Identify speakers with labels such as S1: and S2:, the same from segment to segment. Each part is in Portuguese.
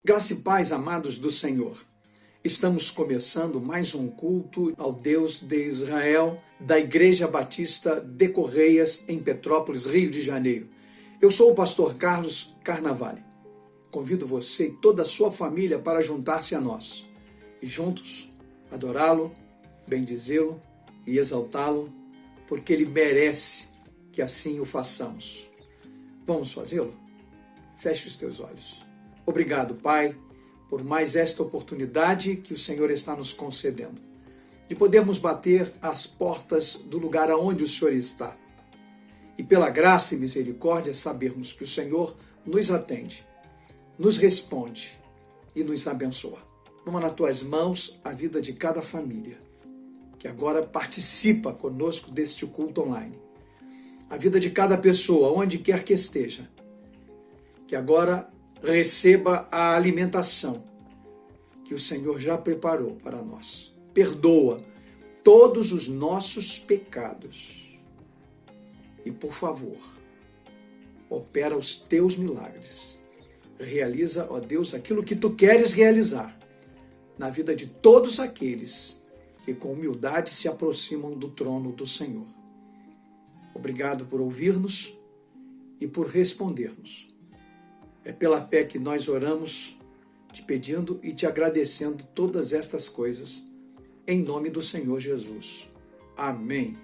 S1: Graça e paz, amados do Senhor. Estamos começando mais um culto ao Deus de Israel, da Igreja Batista de Correias, em Petrópolis, Rio de Janeiro. Eu sou o pastor Carlos Carnavale. Convido você e toda a sua família para juntar-se a nós e juntos adorá-lo, bendizê-lo e exaltá-lo, porque ele merece que assim o façamos. Vamos fazê-lo? Feche os teus olhos. Obrigado, Pai, por mais esta oportunidade que o Senhor está nos concedendo, de podermos bater às portas do lugar aonde o Senhor está. E pela graça e misericórdia, sabermos que o Senhor nos atende, nos responde e nos abençoa. Toma nas tuas mãos a vida de cada família, que agora participa conosco deste culto online. A vida de cada pessoa, onde quer que esteja, que agora receba a alimentação que o Senhor já preparou para nós. Perdoa todos os nossos pecados. E, por favor, opera os teus milagres. Realiza, ó Deus, aquilo que tu queres realizar na vida de todos aqueles que com humildade se aproximam do trono do Senhor. Obrigado por ouvir-nos e por responder-nos. É pela fé que nós oramos, te pedindo e te agradecendo todas estas coisas, em nome do Senhor Jesus. Amém.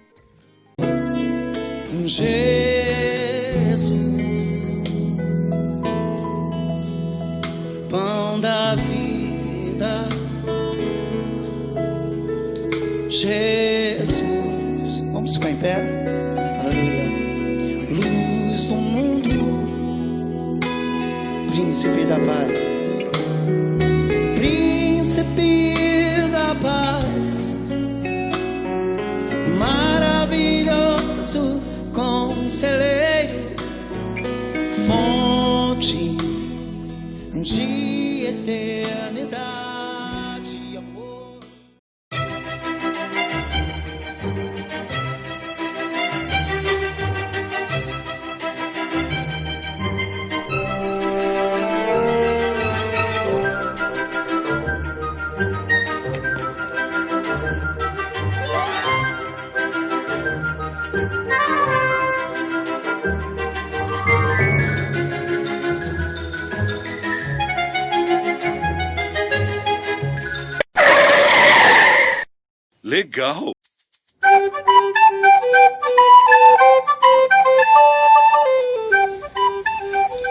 S2: Jesus, pão da vida, Jesus, vamos ficar em pé? Aleluia. Luz do mundo, Príncipe da paz, Príncipe da paz, maravilhoso conselheiro, fonte de eternidade, amor.
S3: Legal!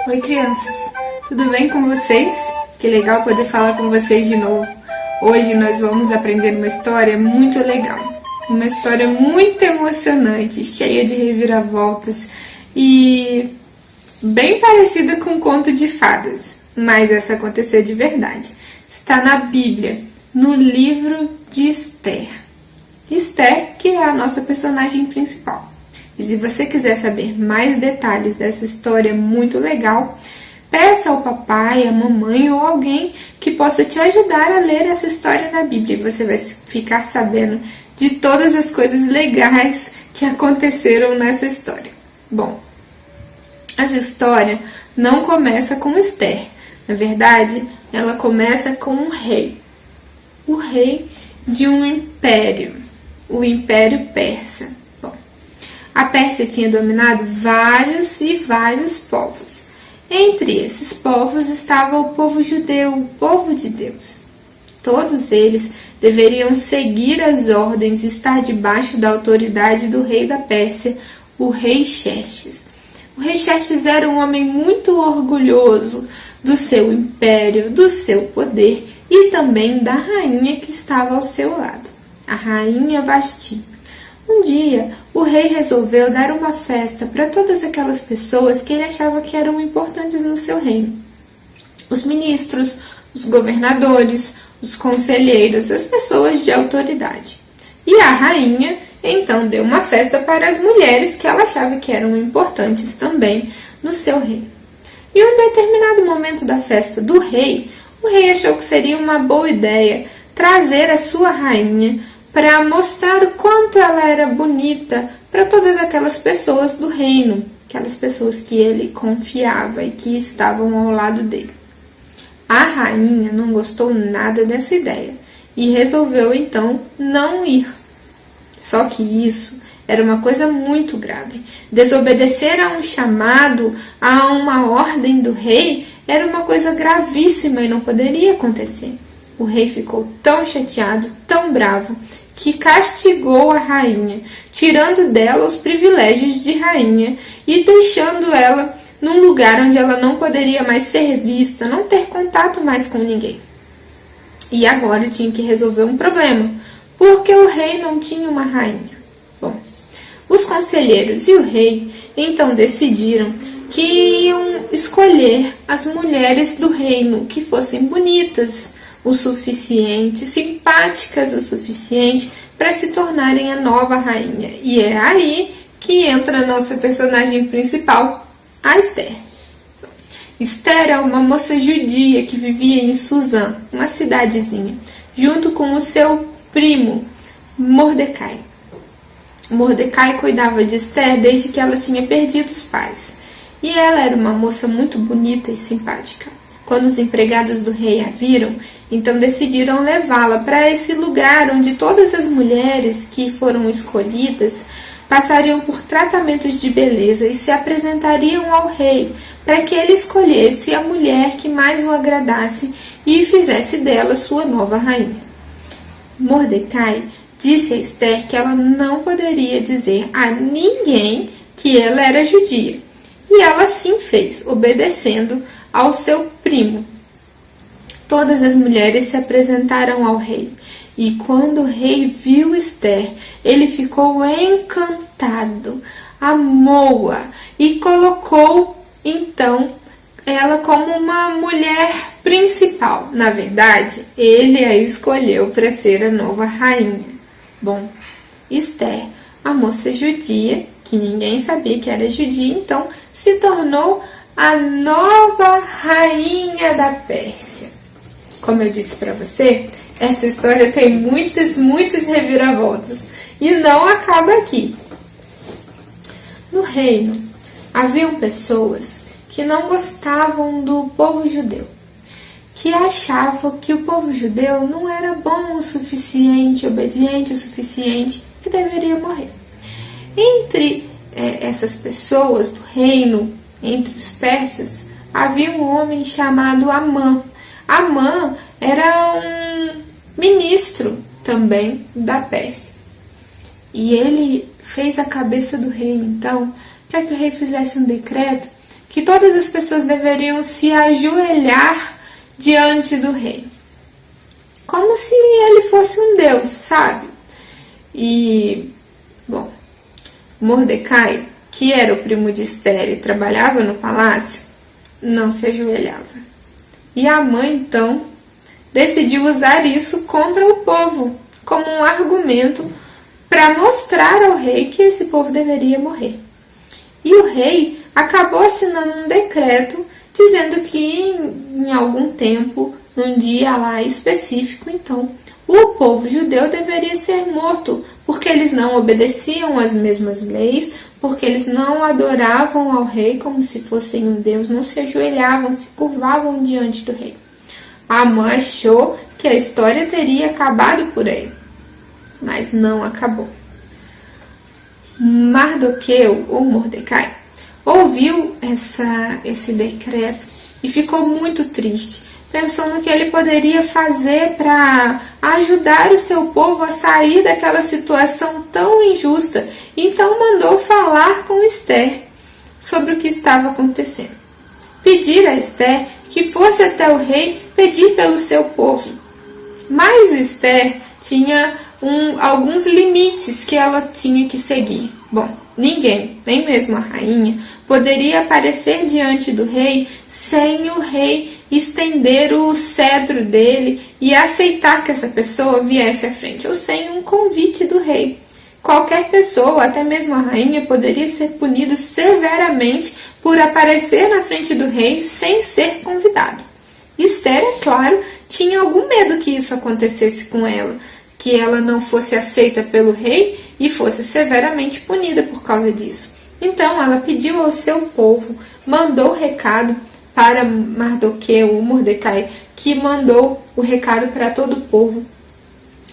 S4: Oi, crianças! Tudo bem com vocês? Que legal poder falar com vocês de novo. Hoje nós vamos aprender uma história muito legal. Uma história muito emocionante, cheia de reviravoltas e bem parecida com um conto de fadas. Mas essa aconteceu de verdade. Está na Bíblia, no livro de Esther. Esther, que é a nossa personagem principal. E se você quiser saber mais detalhes dessa história muito legal, peça ao papai, à mamãe ou alguém que possa te ajudar a ler essa história na Bíblia. E você vai ficar sabendo de todas as coisas legais que aconteceram nessa história. Bom, essa história não começa com Esther. Na verdade, ela começa com um rei. O rei de um império. O Império Persa. Bom, a Pérsia tinha dominado vários e vários povos. Entre esses povos estava o povo judeu, o povo de Deus. Todos eles deveriam seguir as ordens e estar debaixo da autoridade do rei da Pérsia, o rei Xerxes. O rei Xerxes era um homem muito orgulhoso do seu império, do seu poder e também da rainha que estava ao seu lado, a rainha Vasti. Um dia, o rei resolveu dar uma festa para todas aquelas pessoas que ele achava que eram importantes no seu reino. Os ministros, os governadores, os conselheiros, as pessoas de autoridade. E a rainha, então, deu uma festa para as mulheres que ela achava que eram importantes também no seu reino. E em um determinado momento da festa do rei, o rei achou que seria uma boa ideia trazer a sua rainha para mostrar o quanto ela era bonita para todas aquelas pessoas do reino, aquelas pessoas que ele confiava e que estavam ao lado dele. A rainha não gostou nada dessa ideia e resolveu então não ir. Só que isso era uma coisa muito grave. Desobedecer a um chamado, a uma ordem do rei, era uma coisa gravíssima e não poderia acontecer. O rei ficou tão chateado, tão bravo, que castigou a rainha, tirando dela os privilégios de rainha e deixando ela num lugar onde ela não poderia mais ser vista, não ter contato mais com ninguém. E agora tinha que resolver um problema, porque o rei não tinha uma rainha. Bom, os conselheiros e o rei então decidiram que iam escolher as mulheres do reino que fossem bonitas o suficiente, simpáticas o suficiente para se tornarem a nova rainha. E é aí que entra a nossa personagem principal, a Esther. Esther é uma moça judia que vivia em Suzã, uma cidadezinha, junto com o seu primo, Mordecai. Mordecai cuidava de Esther desde que ela tinha perdido os pais. E ela era uma moça muito bonita e simpática. Quando os empregados do rei a viram, então decidiram levá-la para esse lugar onde todas as mulheres que foram escolhidas passariam por tratamentos de beleza e se apresentariam ao rei para que ele escolhesse a mulher que mais o agradasse e fizesse dela sua nova rainha. Mordecai disse a Esther que ela não poderia dizer a ninguém que ela era judia. E ela assim fez, obedecendo ao seu primo. Todas as mulheres se apresentaram ao rei. E quando o rei viu Esther, ele ficou encantado, amou-a e colocou, então, ela como uma mulher principal. Na verdade, ele a escolheu para ser a nova rainha. Bom, Esther, a moça judia, que ninguém sabia que era judia, então se tornou a nova rainha da Pérsia. Como eu disse para você, essa história tem muitas reviravoltas e não acaba aqui. No reino, haviam pessoas que não gostavam do povo judeu, que achavam que o povo judeu não era bom o suficiente, obediente o suficiente, que deveria morrer. Entre essas pessoas do reino, entre os persas, havia um homem chamado Amã. Amã era um ministro também da Pérsia. E ele fez a cabeça do rei, então, para que o rei fizesse um decreto que todas as pessoas deveriam se ajoelhar diante do rei. Como se ele fosse um deus, sabe? E, bom, Mordecai, que era o primo de Esther e trabalhava no palácio, não se ajoelhava. E a mãe, então, decidiu usar isso contra o povo, como um argumento para mostrar ao rei que esse povo deveria morrer. E o rei acabou assinando um decreto dizendo que em algum tempo, num dia lá específico, então, o povo judeu deveria ser morto, porque eles não obedeciam às mesmas leis, porque eles não adoravam ao rei como se fossem um deus, não se ajoelhavam, se curvavam diante do rei. Amã achou que a história teria acabado por aí, mas não acabou. Mardoqueu, ou Mordecai, ouviu esse decreto e ficou muito triste, pensou no que ele poderia fazer para ajudar o seu povo a sair daquela situação tão injusta. Então mandou falar com Esther sobre o que estava acontecendo. Pedir a Esther que fosse até o rei pedir pelo seu povo. Mas Esther tinha alguns limites que ela tinha que seguir. Bom, ninguém, nem mesmo a rainha, poderia aparecer diante do rei sem o rei estender o cetro dele e aceitar que essa pessoa viesse à frente, ou sem um convite do rei. Qualquer pessoa, até mesmo a rainha, poderia ser punida severamente por aparecer na frente do rei sem ser convidado. Esther, é claro, tinha algum medo que isso acontecesse com ela, que ela não fosse aceita pelo rei e fosse severamente punida por causa disso. Então ela pediu ao seu povo, mandou recado para Mardoqueu, o Mordecai, que mandou o recado para todo o povo,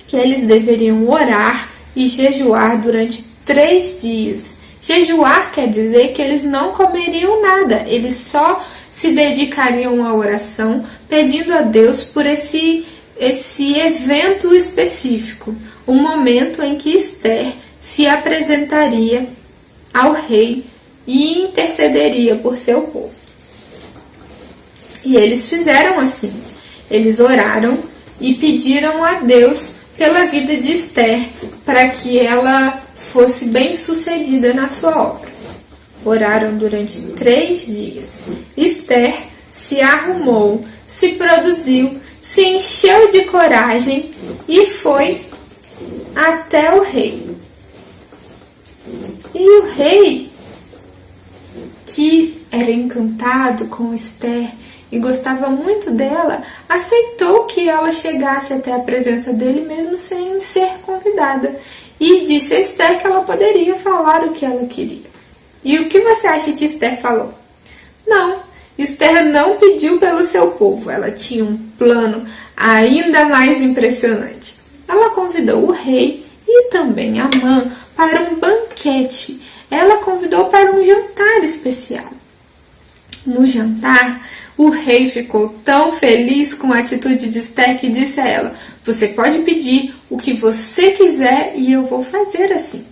S4: que eles deveriam orar e jejuar durante 3 dias. Jejuar quer dizer que eles não comeriam nada, eles só se dedicariam à oração, pedindo a Deus por esse evento específico, o momento em que Esther se apresentaria ao rei e intercederia por seu povo. E eles fizeram assim. Eles oraram e pediram a Deus pela vida de Esther, para que ela fosse bem sucedida na sua obra. Oraram durante 3 dias. Esther se arrumou, se produziu, se encheu de coragem e foi até o rei. E o rei, que era encantado com Esther e gostava muito dela, aceitou que ela chegasse até a presença dele mesmo sem ser convidada, e disse a Esther que ela poderia falar o que ela queria. E o que você acha que Esther falou? Não, Esther não pediu pelo seu povo, ela tinha um plano ainda mais impressionante. Ela convidou o rei e também Amã para um banquete. Ela convidou para um jantar especial. No jantar, o rei ficou tão feliz com a atitude de Esther que disse a ela: você pode pedir o que você quiser e eu vou fazer assim.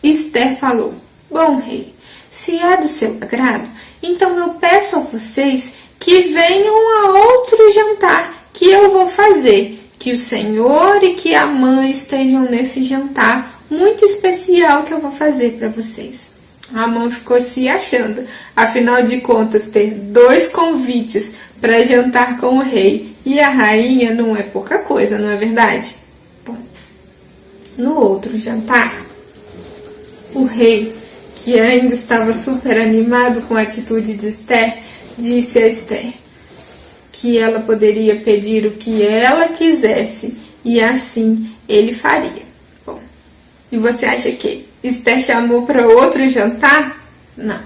S4: Esther falou: bom, rei, se é do seu agrado, então eu peço a vocês que venham a outro jantar que eu vou fazer, que o Senhor e que Amã estejam nesse jantar muito especial que eu vou fazer para vocês. Amã ficou se achando, afinal de contas, ter 2 convites para jantar com o rei e a rainha não é pouca coisa, não é verdade? Bom, no outro jantar, o rei, que ainda estava super animado com a atitude de Esther, disse a Esther que ela poderia pedir o que ela quisesse e assim ele faria. Bom, e você acha que Esther chamou para outro jantar? Não.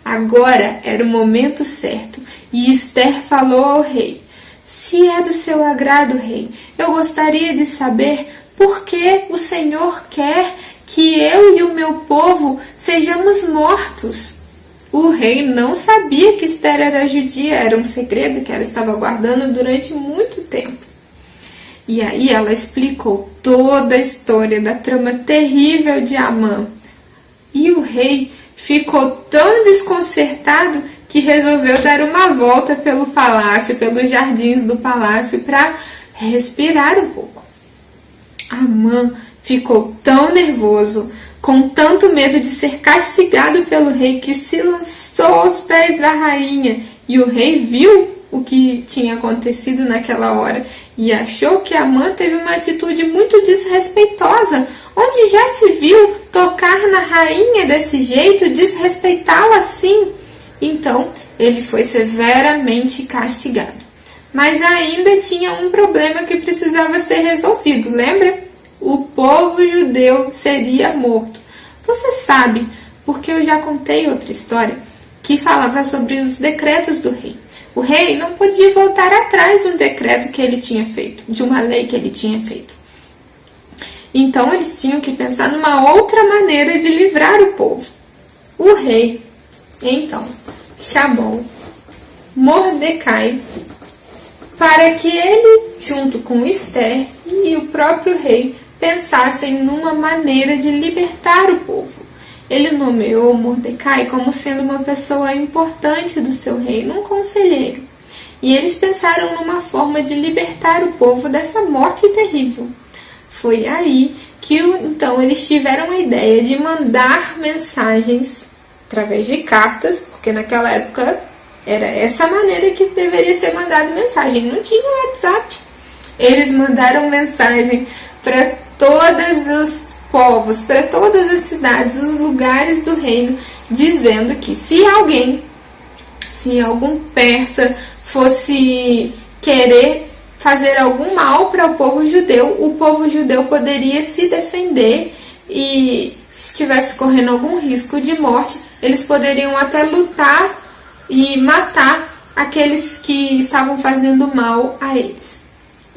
S4: Agora era o momento certo e Esther falou ao rei: se é do seu agrado, rei, eu gostaria de saber por que o Senhor quer que eu e o meu povo sejamos mortos. O rei não sabia que Esther era judia, era um segredo que ela estava guardando durante muito tempo. E aí ela explicou toda a história da trama terrível de Amã. E o rei ficou tão desconcertado que resolveu dar uma volta pelo palácio, pelos jardins do palácio, para respirar um pouco. Amã ficou tão nervoso, com tanto medo de ser castigado pelo rei, que se lançou aos pés da rainha. E o rei viu o que tinha acontecido naquela hora e achou que Amã teve uma atitude muito desrespeitosa. Onde já se viu tocar na rainha desse jeito, desrespeitá-la assim? Então ele foi severamente castigado. Mas ainda tinha um problema que precisava ser resolvido, lembra? O povo judeu seria morto. Você sabe, porque eu já contei outra história que falava sobre os decretos do rei. O rei não podia voltar atrás de um decreto que ele tinha feito, de uma lei que ele tinha feito. Então eles tinham que pensar numa outra maneira de livrar o povo. O rei, então, chamou Mordecai para que ele, junto com Esther e o próprio rei, pensassem numa maneira de libertar o povo. Ele nomeou Mordecai como sendo uma pessoa importante do seu reino, um conselheiro. E eles pensaram numa forma de libertar o povo dessa morte terrível. Foi aí que então eles tiveram a ideia de mandar mensagens através de cartas, porque naquela época era essa maneira que deveria ser mandada mensagem, não tinha WhatsApp. Eles mandaram mensagem para todos os povos, para todas as cidades, os lugares do reino, dizendo que se algum persa fosse querer fazer algum mal para o povo judeu poderia se defender e se estivesse correndo algum risco de morte, eles poderiam até lutar e matar aqueles que estavam fazendo mal a eles.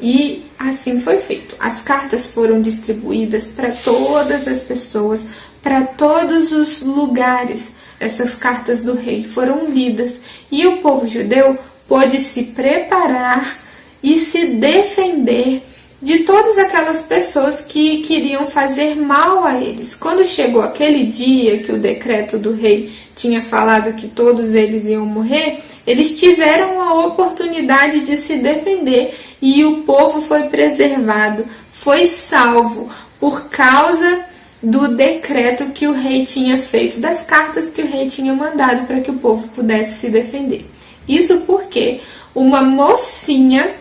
S4: E assim foi feito. As cartas foram distribuídas para todas as pessoas, para todos os lugares. Essas cartas do rei foram lidas e o povo judeu pôde se preparar e se defender de todas aquelas pessoas que queriam fazer mal a eles. Quando chegou aquele dia que o decreto do rei tinha falado que todos eles iam morrer, eles tiveram a oportunidade de se defender e o povo foi preservado, foi salvo por causa do decreto que o rei tinha feito, das cartas que o rei tinha mandado para que o povo pudesse se defender. Isso porque uma mocinha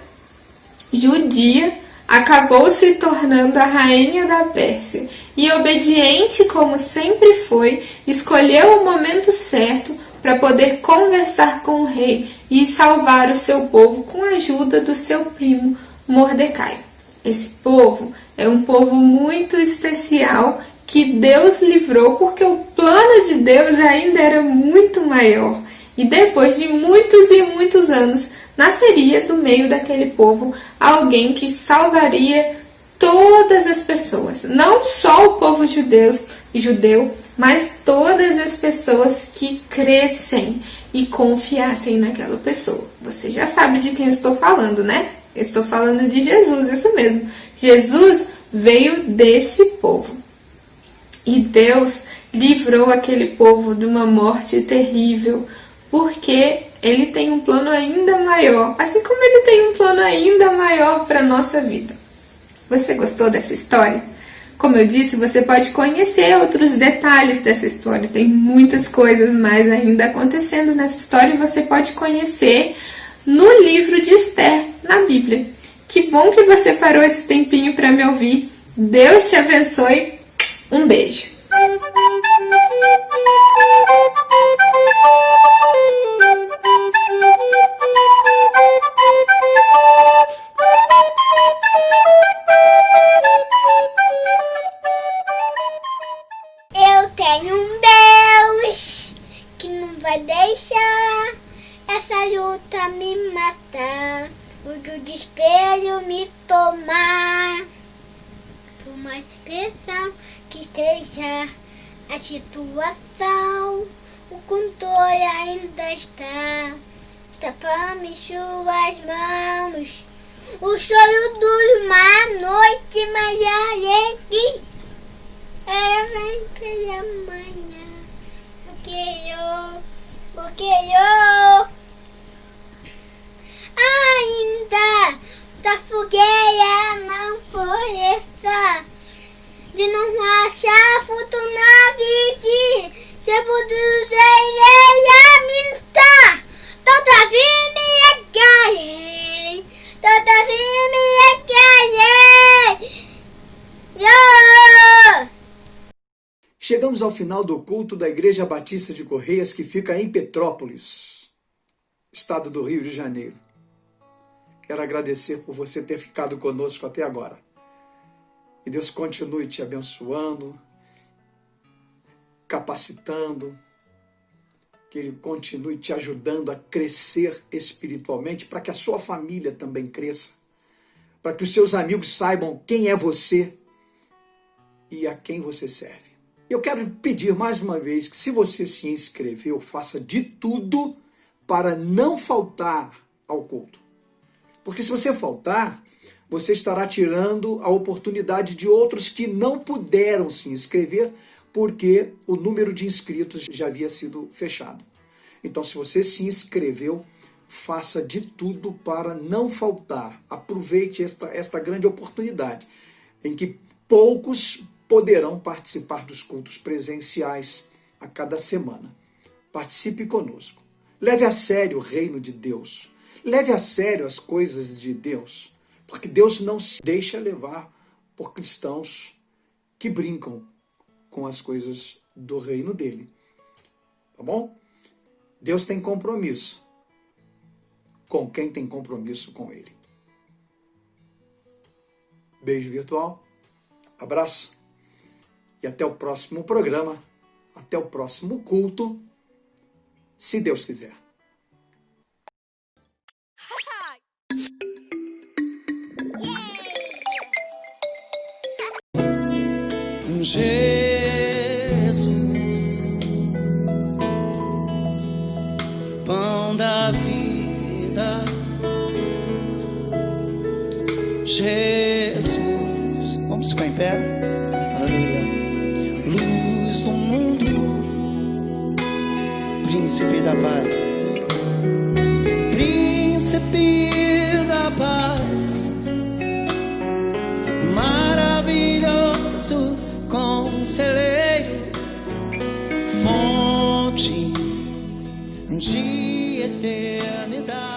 S4: judia acabou se tornando a rainha da Pérsia e, obediente como sempre foi, escolheu o momento certo para poder conversar com o rei e salvar o seu povo com a ajuda do seu primo Mordecai. Esse povo é um povo muito especial que Deus livrou porque o plano de Deus ainda era muito maior. E depois de muitos e muitos anos, nasceria do meio daquele povo alguém que salvaria todas as pessoas. Não só o povo judeu, mas todas as pessoas que crescem e confiassem naquela pessoa. Você já sabe de quem eu estou falando, né? Eu estou falando de Jesus, isso mesmo. Jesus veio deste povo. E Deus livrou aquele povo de uma morte terrível, porque Ele tem um plano ainda maior, assim como Ele tem um plano ainda maior para a nossa vida. Você gostou dessa história? Como eu disse, você pode conhecer outros detalhes dessa história. Tem muitas coisas mais ainda acontecendo nessa história e você pode conhecer no livro de Esther, na Bíblia. Que bom que você parou esse tempinho para me ouvir. Deus te abençoe. Um beijo.
S3: Eu tenho um Deus que não vai deixar essa luta me matar, o desespero me tomar. Por mais pressão que esteja a situação, o controle ainda está. Tapa-me suas mãos, o choro dura uma noite, mas alegre vem pela manhã. O que eu ainda da fogueira não floresça, de não achar fruto na vida, de produzir minta. Todavia me agarrei, todavia me agarrei.
S1: Chegamos ao final do culto da Igreja Batista de Correias, que fica em Petrópolis, estado do Rio de Janeiro. Quero agradecer por você ter ficado conosco até agora. Que Deus continue te abençoando, capacitando, que Ele continue te ajudando a crescer espiritualmente, para que a sua família também cresça, para que os seus amigos saibam quem é você e a quem você serve. Eu quero pedir mais uma vez que, se você se inscreveu, faça de tudo para não faltar ao culto. Porque se você faltar, você estará tirando a oportunidade de outros que não puderam se inscrever porque o número de inscritos já havia sido fechado. Então, se você se inscreveu, faça de tudo para não faltar. Aproveite esta grande oportunidade em que poucos poderão participar dos cultos presenciais a cada semana. Participe conosco. Leve a sério o reino de Deus. Leve a sério as coisas de Deus, porque Deus não se deixa levar por cristãos que brincam com as coisas do reino dele. Tá bom? Deus tem compromisso com quem tem compromisso com ele. Beijo virtual, abraço e até o próximo programa, até o próximo culto, se Deus quiser.
S2: Jesus, pão da vida, Jesus, vamos ficar em pé, aleluia, luz do mundo, príncipe da paz, príncipe da paz, maravilhoso conselheiro, fonte de eternidade.